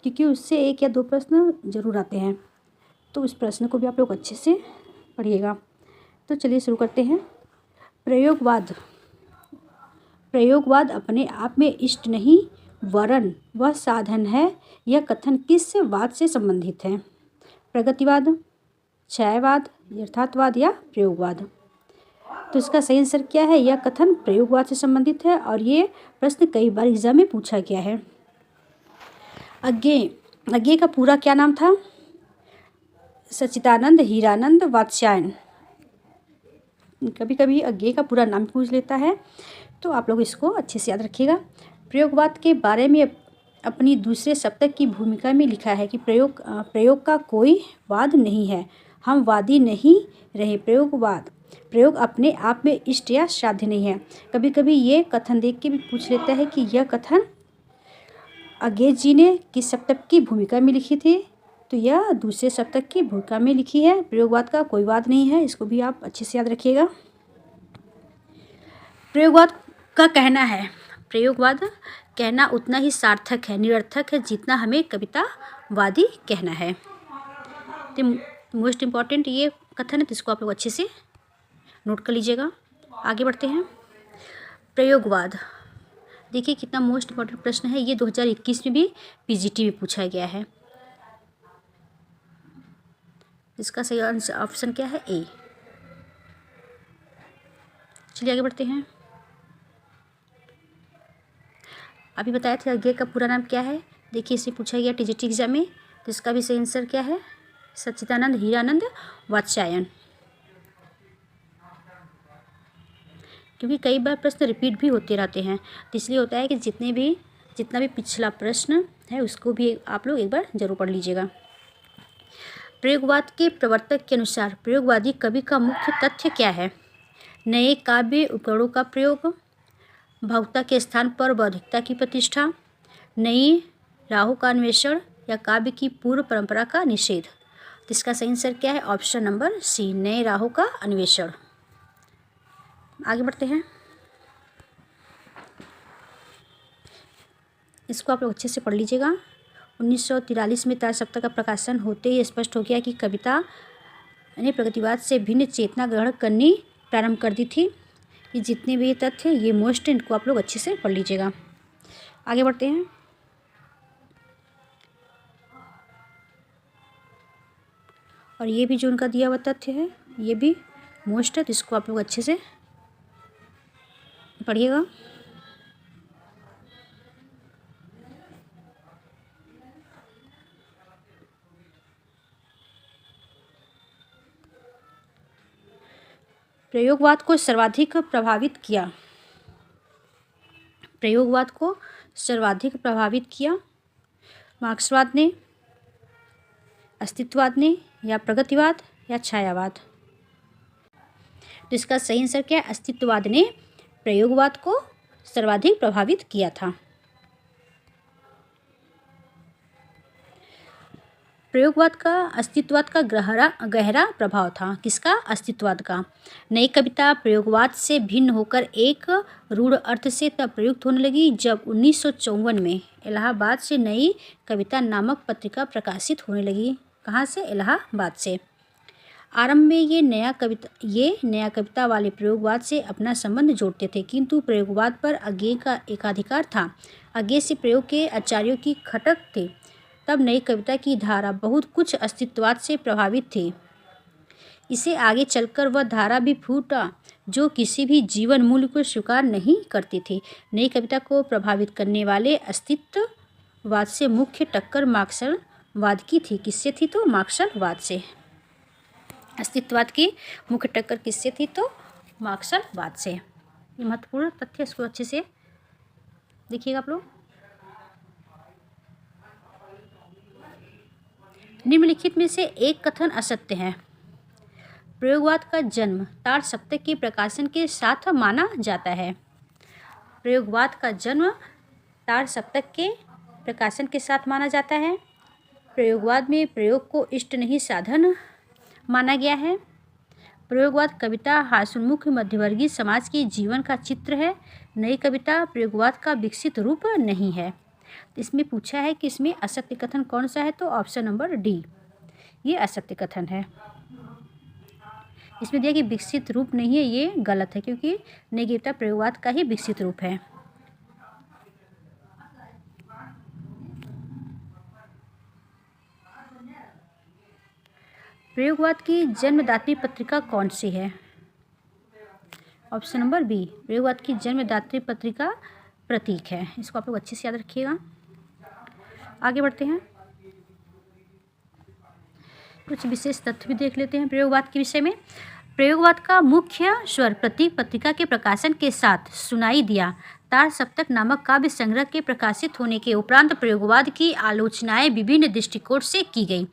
क्योंकि उससे 1 या 2 प्रश्न ज़रूर आते हैं। तो उस प्रश्न को भी आप लोग अच्छे से पढ़िएगा। तो चलिए शुरू करते हैं। प्रयोगवाद। प्रयोगवाद अपने आप में इष्ट नहीं वरन वह साधन है। यह कथन किस वाद से संबंधित है? प्रगतिवाद, छायावाद, यथार्थवाद या प्रयोगवाद? तो इसका सही आंसर क्या है? यह कथन प्रयोगवाद से संबंधित है और ये प्रश्न कई बार एग्जाम में पूछा गया है। अज्ञेय का पूरा क्या नाम था? सच्चिदानंद हीरानंद वात्स्यायन। कभी कभी अज्ञेय का पूरा नाम पूछ लेता है, तो आप लोग इसको अच्छे से याद रखिएगा। प्रयोगवाद के बारे में अपनी दूसरे सप्तक की भूमिका में लिखा है कि प्रयोग का कोई वाद नहीं है, हम वादी नहीं रहे। प्रयोग अपने आप में इष्ट या साध्य नहीं है। कभी कभी ये कथन देख के भी पूछ लेता है कि यह कथन अज्ञेय जी ने किस सप्तक की भूमिका में लिखी थी? तो यह दूसरे सप्तक की भूमिका में लिखी है। प्रयोगवाद का कोई वाद नहीं है, इसको भी आप अच्छे से याद रखिएगा। प्रयोगवाद का कहना है, प्रयोगवाद कहना उतना ही सार्थक है, निरर्थक है जितना हमें कवितावादी कहना है। तो मोस्ट इम्पॉर्टेंट ये कथन है, तो इसको आप लोग अच्छे से नोट कर लीजिएगा। आगे बढ़ते हैं। प्रयोगवाद, देखिए कितना मोस्ट इम्पॉर्टेंट प्रश्न है। ये 2021 में भी पीजीटी में पूछा गया है। इसका सही ऑप्शन क्या है? ए। चलिए आगे बढ़ते हैं। अभी बताया था अज्ञेय का पूरा नाम क्या है। देखिए इसे पूछा गया टीजीटी एग्जाम में, तो इसका भी सही आंसर क्या है? सच्चिदानंद हीरानंद वात्स्यायन। क्योंकि कई बार प्रश्न रिपीट भी होते रहते हैं, तो इसलिए होता है कि जितना भी पिछला प्रश्न है उसको भी आप लोग एक बार जरूर पढ़ लीजिएगा। प्रयोगवाद के प्रवर्तक के अनुसार प्रयोगवादी कवि का मुख्य तथ्य क्या है? नए काव्य उपकरणों का प्रयोग, भावुकता के स्थान पर बौद्धिकता की प्रतिष्ठा, नई राहों का अन्वेषण या काव्य की पूर्व परंपरा का निषेध। तो इसका सही आंसर क्या है? ऑप्शन नंबर सी, नए राहों का अन्वेषण। आगे बढ़ते हैं। इसको आप लोग अच्छे से पढ़ लीजिएगा। 1943 में तार सप्ताह का प्रकाशन होते ही स्पष्ट हो गया कि कविता ने प्रगतिवाद से भिन्न चेतना ग्रहण करनी प्रारंभ कर दी थी। ये जितने भी तथ्य हैं ये मोस्ट, इनको आप लोग अच्छे से पढ़ लीजिएगा। आगे बढ़ते हैं। और ये भी जो उनका दिया हुआ तथ्य है ये भी मोस्ट है, तो इसको आप लोग अच्छे से पढ़िएगा। प्रयोगवाद को सर्वाधिक प्रभावित किया। प्रयोगवाद को सर्वाधिक प्रभावित किया मार्क्सवाद ने, अस्तित्ववाद ने या प्रगतिवाद या छायावाद? तो इसका सही आंसर क्या है? अस्तित्ववाद ने प्रयोगवाद को सर्वाधिक प्रभावित किया था। प्रयोगवाद का अस्तित्ववाद का गहरा प्रभाव था। किसका? अस्तित्ववाद का। नई कविता प्रयोगवाद से भिन्न होकर एक रूढ़ अर्थ से तब प्रयुक्त होने लगी जब 1954 में इलाहाबाद से नई कविता नामक पत्रिका प्रकाशित होने लगी। कहाँ से? इलाहाबाद से। आरंभ में ये नया कविता वाले प्रयोगवाद से अपना संबंध जोड़ते थे, किंतु प्रयोगवाद पर अज्ञेय का एकाधिकार था। अज्ञेय से प्रयोग के आचार्यों की खटक थे। तब नई कविता की धारा बहुत कुछ अस्तित्ववाद से प्रभावित थी। इसे आगे चलकर वह धारा भी फूटा जो किसी भी जीवन मूल्य को स्वीकार नहीं करती थी। नई कविता को प्रभावित करने वाले अस्तित्ववाद से मुख्य टक्कर मार्क्सवाद की थी। किससे थी? तो मार्क्सवाद से। अस्तित्ववाद की मुख्य टक्कर किससे थी? तो मार्क्सवाद से। ये महत्वपूर्ण तथ्य, इसको अच्छे से देखिएगा आप लोग। निम्नलिखित में से एक कथन असत्य है। प्रयोगवाद का जन्म तार सप्तक के प्रकाशन के साथ माना जाता है। प्रयोगवाद का जन्म तार सप्तक के प्रकाशन के साथ माना जाता है। प्रयोगवाद में प्रयोग को इष्ट नहीं साधन माना गया है। प्रयोगवाद कविता हास्योन्मुख मध्यवर्गीय समाज के जीवन का चित्र है। नई कविता प्रयोगवाद का विकसित रूप नहीं है। तो इसमें पूछा है कि इसमें असत्य कथन कौन सा है, तो ऑप्शन नंबर डी, ये असत्य कथन है। इसमें दिया कि विकसित रूप नहीं है, ये गलत है, क्योंकि नेगेटिव प्रयोगवाद का ही विकसित रूप है। प्रयोगवाद की जन्मदात्री पत्रिका कौन सी है, ऑप्शन नंबर बी, प्रयोगवाद की जन्मदात्री पत्रिका प्रतीक है। इसको आप लोग अच्छे से याद रखिएगा। आगे बढ़ते हैं, कुछ विशेष तथ्य भी देख लेते हैं प्रयोगवाद के विषय में। प्रयोगवाद का मुख्य स्वर प्रतीक पत्रिका के प्रकाशन के साथ सुनाई दिया तार सप्तक नामक काव्य संग्रह के प्रकाशित होने के उपरांत प्रयोगवाद की आलोचनाएं विभिन्न दृष्टिकोण से की गई,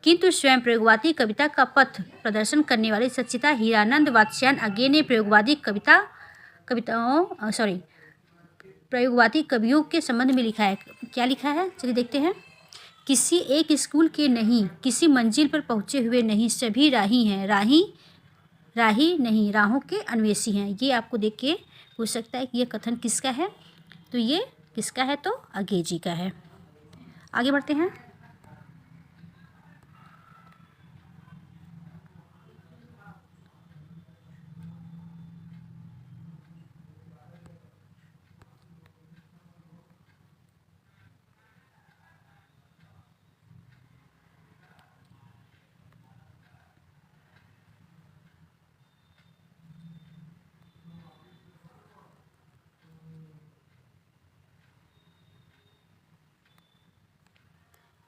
किंतु स्वयं प्रयोगवादी कविता का पथ प्रदर्शन करने वाले सचिता हीरानंद वात्स्यायन अज्ञे ने प्रयोगवादी कवियों के संबंध में लिखा है। क्या लिखा है, चलिए देखते हैं। किसी एक स्कूल के नहीं, किसी मंजिल पर पहुँचे हुए नहीं, सभी राही हैं, राही नहीं, राहों के अन्वेषी हैं। ये आपको देख के पूछ सकता है कि ये कथन किसका है, तो ये किसका है, तो अज्ञे जी का है। आगे बढ़ते हैं,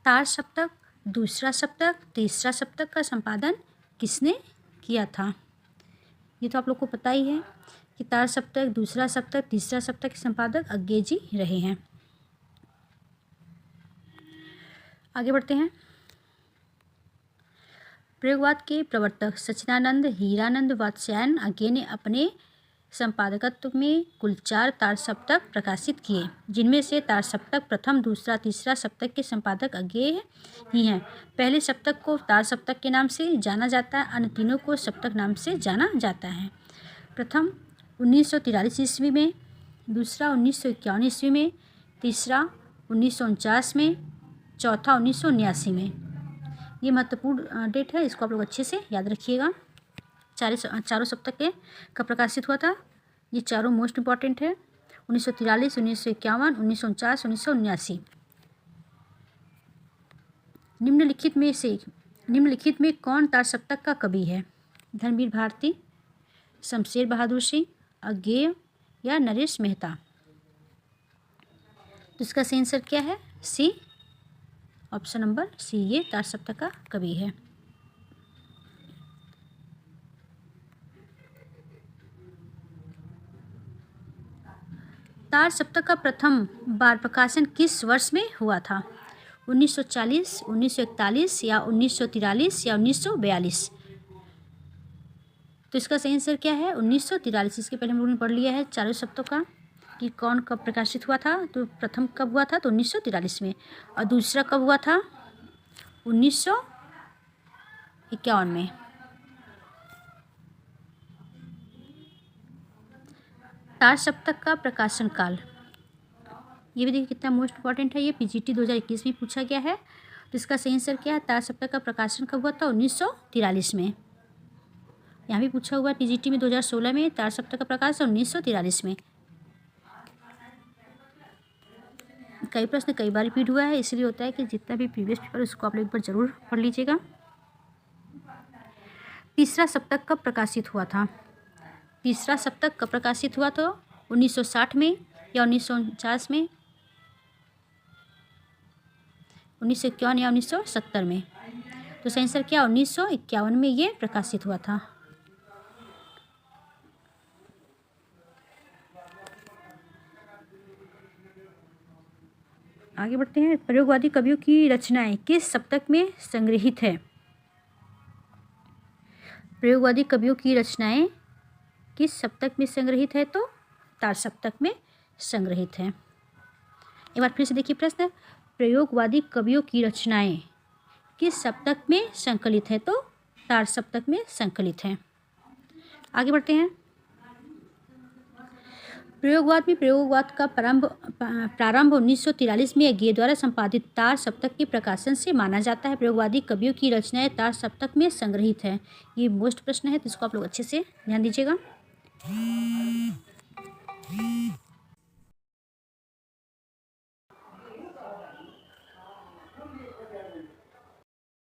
तार सप्तक, दूसरा सप्तक, तीसरा सप्तक का संपादन किसने किया था। ये तो आप लोग को पता ही है कि तार सप्तक, दूसरा सप्तक, तीसरा सप्तक के संपादक अज्ञे जी रहे हैं। आगे बढ़ते हैं, प्रयोगवाद के प्रवर्तक सच्चिदानंद हीरानंद वात्स्यायन अज्ञे ने अपने संपादकत्व में कुल 4 तार सप्तक प्रकाशित किए, जिनमें से तार सप्तक प्रथम, दूसरा, तीसरा सप्तक के संपादक अज्ञे ही हैं। पहले सप्तक को तार सप्तक के नाम से जाना जाता है, अन्य तीनों को सप्तक नाम से जाना जाता है। प्रथम 1943 ईस्वी में, दूसरा 1951 ईस्वी में, तीसरा 1949 में, चौथा 1979 में। ये महत्वपूर्ण डेट है, इसको आप लोग अच्छे से याद रखिएगा। चारों सप्तक के कब प्रकाशित हुआ था, ये चारों मोस्ट इम्पॉर्टेंट है। 1943, 1951, 1949, 1979। निम्नलिखित में कौन तार सप्तक का कवि है, धर्मवीर भारती, शमशेर बहादुर सिंह, अज्ञे या नरेश मेहता। तो इसका सही आंसर क्या है, सी, ऑप्शन नंबर सी, ये तार सप्तक का कवि है। तार सप्तक का प्रथम बार प्रकाशन किस वर्ष में हुआ था, 1940, 1941 या 1943 या 1942। तो इसका सही आंसर क्या है, 1943। इसके पहले हम लोगों ने पढ़ लिया है चारों शब्दों का कि कौन कब प्रकाशित हुआ था। तो प्रथम कब हुआ था, तो 1943 में, और दूसरा कब हुआ था, 1951 में। तार सप्तक का प्रकाशन काल, ये भी देखिए कितना मोस्ट इंपॉर्टेंट है, ये पीजीटी 2021 में पूछा गया है। तो इसका सही आंसर क्या है, तार सप्तक का प्रकाशन कब हुआ था, 1943 में। यहाँ भी पूछा हुआ है पीजीटी में 2016 में, तार सप्तक का प्रकाशन 1943 में। कई प्रश्न कई बार रिपीट हुआ है, इसलिए होता है कि जितना भी प्रीवियस पेपर उसको आप लोग एक बार जरूर पढ़ लीजिएगा। तीसरा सप्तक कब प्रकाशित हुआ था, तीसरा सप्तक कब प्रकाशित हुआ, तो 1960 में या 1949 में, 1951 या 1970 में। तो सही आंसर क्या, 1951 में ये प्रकाशित हुआ था। आगे बढ़ते हैं, प्रयोगवादी कवियों की रचनाएं किस सप्तक में संग्रहित है, प्रयोगवादी कवियों की रचनाएं किस सप्तक में संग्रहित है, तो तार सप्तक में संग्रहित है। एक बार फिर से देखिए प्रश्न, प्रयोगवादी कवियों की रचनाएं किस सप्तक में संकलित है, तो तार सप्तक में संकलित है। आगे बढ़ते हैं, प्रयोगवाद में प्रयोगवाद का प्रारंभ 1943 में गे द्वारा संपादित तार सप्तक के प्रकाशन से माना जाता है। प्रयोगवादी कवियों की रचनाएं तार सप्तक में संग्रहित है। ये मोस्ट प्रश्न है, तो इसको आप लोग अच्छे से ध्यान दीजिएगा।